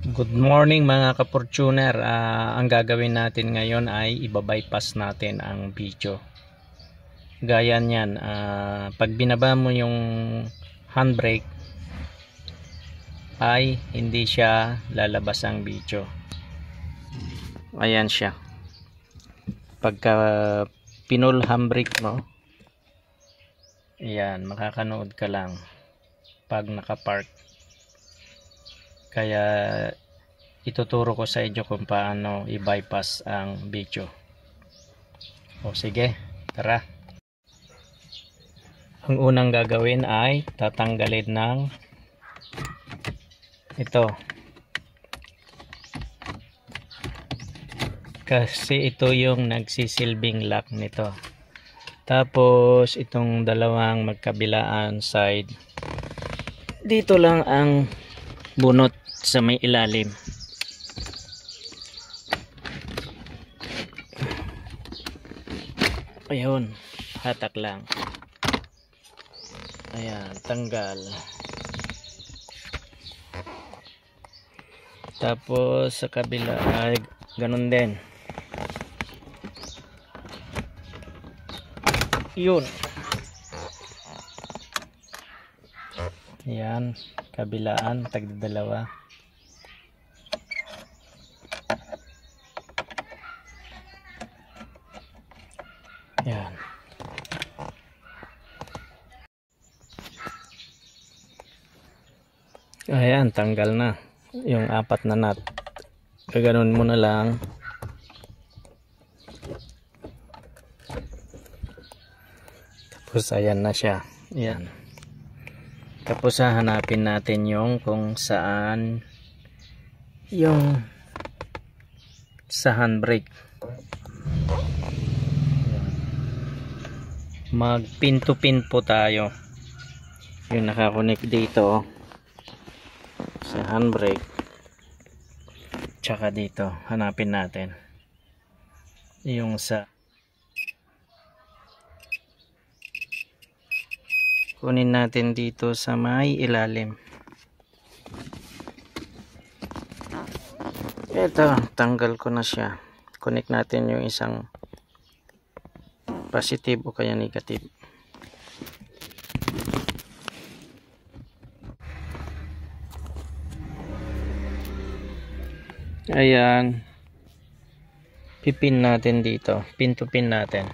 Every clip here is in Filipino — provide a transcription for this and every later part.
Good morning mga ka-Fortuner. Ang gagawin natin ngayon ay ibabypass natin ang video. Gaya niyan, pag binaba mo yung handbrake ay hindi siya lalabas ang video. Ayan siya. Pagka pinul handbrake mo, ayan, makakanood ka lang pag nakapark. Kaya ituturo ko sa inyo kung paano i-bypass ang video. O sige, tara. Ang unang gagawin ay tatanggalin ng ito. Kasi ito yung nagsisilbing lock nito. Tapos itong dalawang magkabilaan side, dito lang ang bunot sa may ilalim. Ayun, hatak lang. Ayan, tanggal. Tapos sa kabila ay ganun din. Yun. Ayan, kabilaan, tagdalawa. Ayan. Ayan, tanggal na yung apat na nut. Gaganon mo na lang. Tapos ayan na siya. Ayan. Tapos hahanapin natin yung kung saan yung sa handbrake. Mag pin to pin po tayo. Yung nakakonect dito sa handbrake. Tsaka dito hanapin natin yung sa kunin natin dito sa may ilalim. Ito, tanggal ko na siya. Connect natin yung isang positive o kaya negative. Ayan. Pipin natin dito. Pin to pin natin.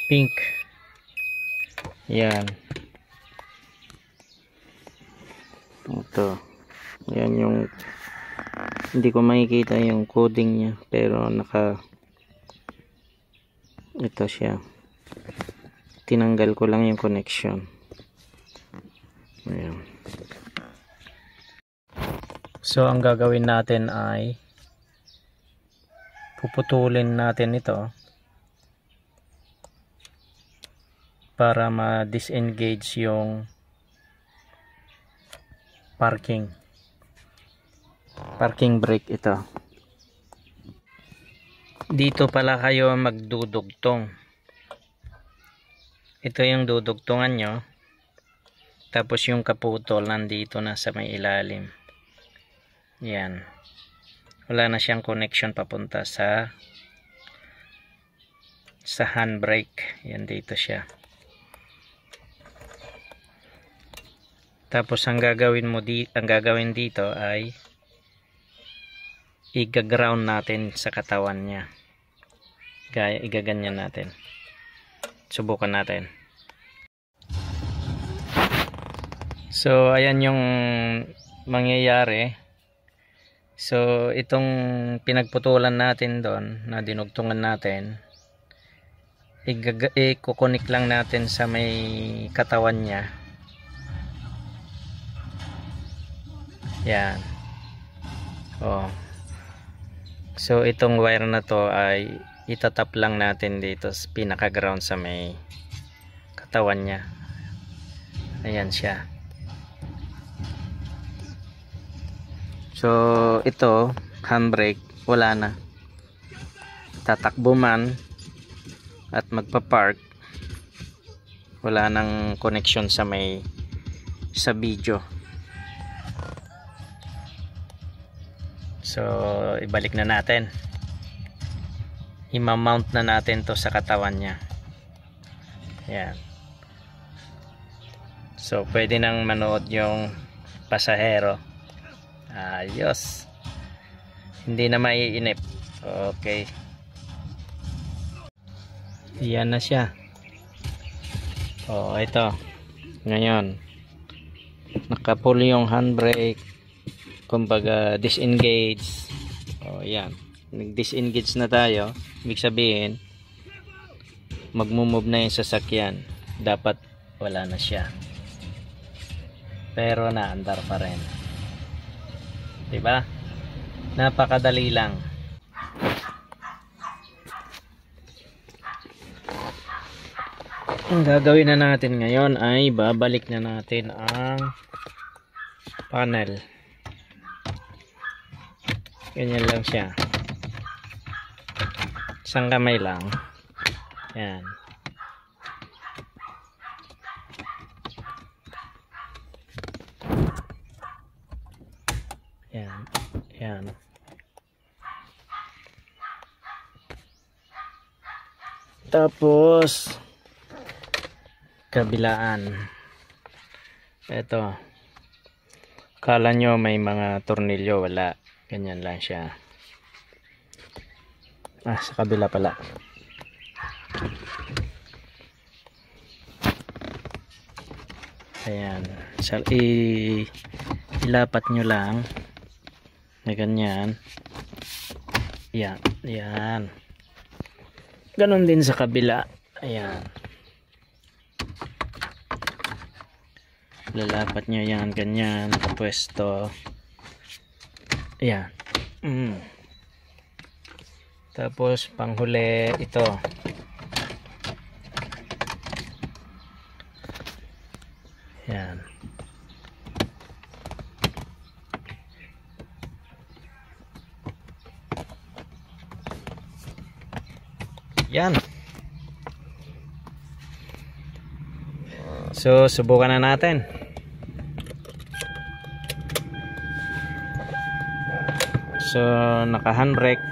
Pink. Yan. Ito. Yan yung hindi ko makikita yung coding niya pero ito siya. Tinanggal ko lang yung connection. Ayan. So ang gagawin natin ay puputulin natin ito para ma-disengage yung parking brake ito. Dito pala kayo magdudugtong. Ito yung dudugtungan nyo. Tapos yung kaputol nandito na sa may ilalim. Yan. Wala na siyang connection papunta sa handbrake. Yan, dito siya. Tapos ang gagawin dito ay i-ground natin sa katawan niya. Gaya igaganyan natin. Subukan natin. So ayan yung mangyayari. So itong pinagputulan natin doon na dinugtungan natin, i-connect lang natin sa may katawan niya. Yan. Oh. So itong wire na to ay itatap lang natin dito sa pinaka ground sa may katawan niya. Ayan siya. So ito handbrake wala na, tatakbo man at magpa-park, wala nang connection sa video. So ibalik na natin, i-mount na natin to sa katawan nya. Yan. So pwede nang manood yung pasahero. Ayos, hindi na maiinip. Okay, yan na siya. Ito ngayon naka-pull yung handbrake, kumbaga disengage. Yan, nag-disengage na tayo, ibig sabihin magmo-move na yung sasakyan. Dapat wala na siya, pero naandar pa rin, diba? Napakadali lang. Ang gagawin na natin ngayon ay babalik na natin ang panel. Ganyan lang siya, isang kamay lang. Yan. Yan. Yan. Tapos kabilaan. Ito. Kala nyo may mga tornilyo, wala. Ganyan lang siya. Sa kabila pala. Ayan. So, ilapat nyo lang na ganyan. Yan. Yan. Ganon din sa kabila. Ayan. Lalapat nyo yan ganyan, nakapwesto. Ayan. Tapos panghuli ito. Ayan. Yan. So subukan na natin. So naka handbrake.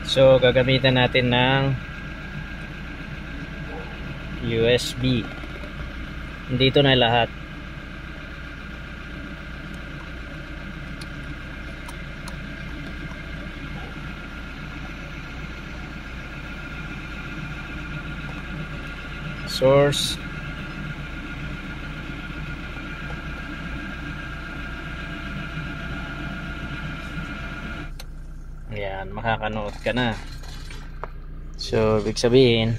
So gagamitan natin ng USB. Dito na lahat. Source. Ayan, makakanood ka na. So, ibig sabihin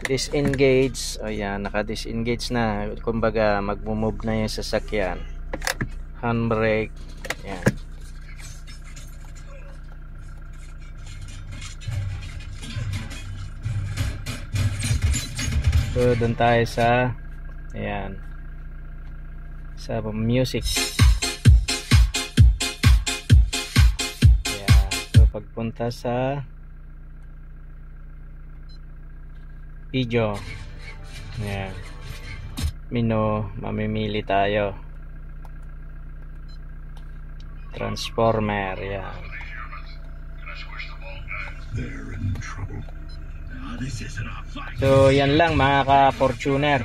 disengage. Ayan, naka-disengage na. Kumbaga, mag-move na yung sasakyan. Handbrake. Ayan. So, doon tayo sa ayan, sa music. Ayan. So, pagpunta sa video, ayan, mamimili tayo. Transformer. Ayan. So yan lang mga ka-Fortuner,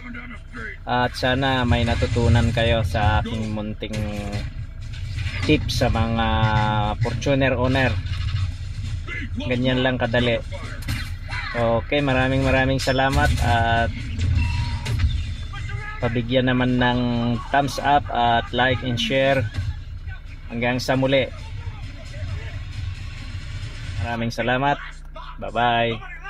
at sana may natutunan kayo sa aking munting tips sa mga Fortuner owner. Ganyan lang kadali. Okay, maraming salamat, at pabigyan naman ng thumbs up at like and share. Hanggang sa muli, maraming salamat. Bye bye.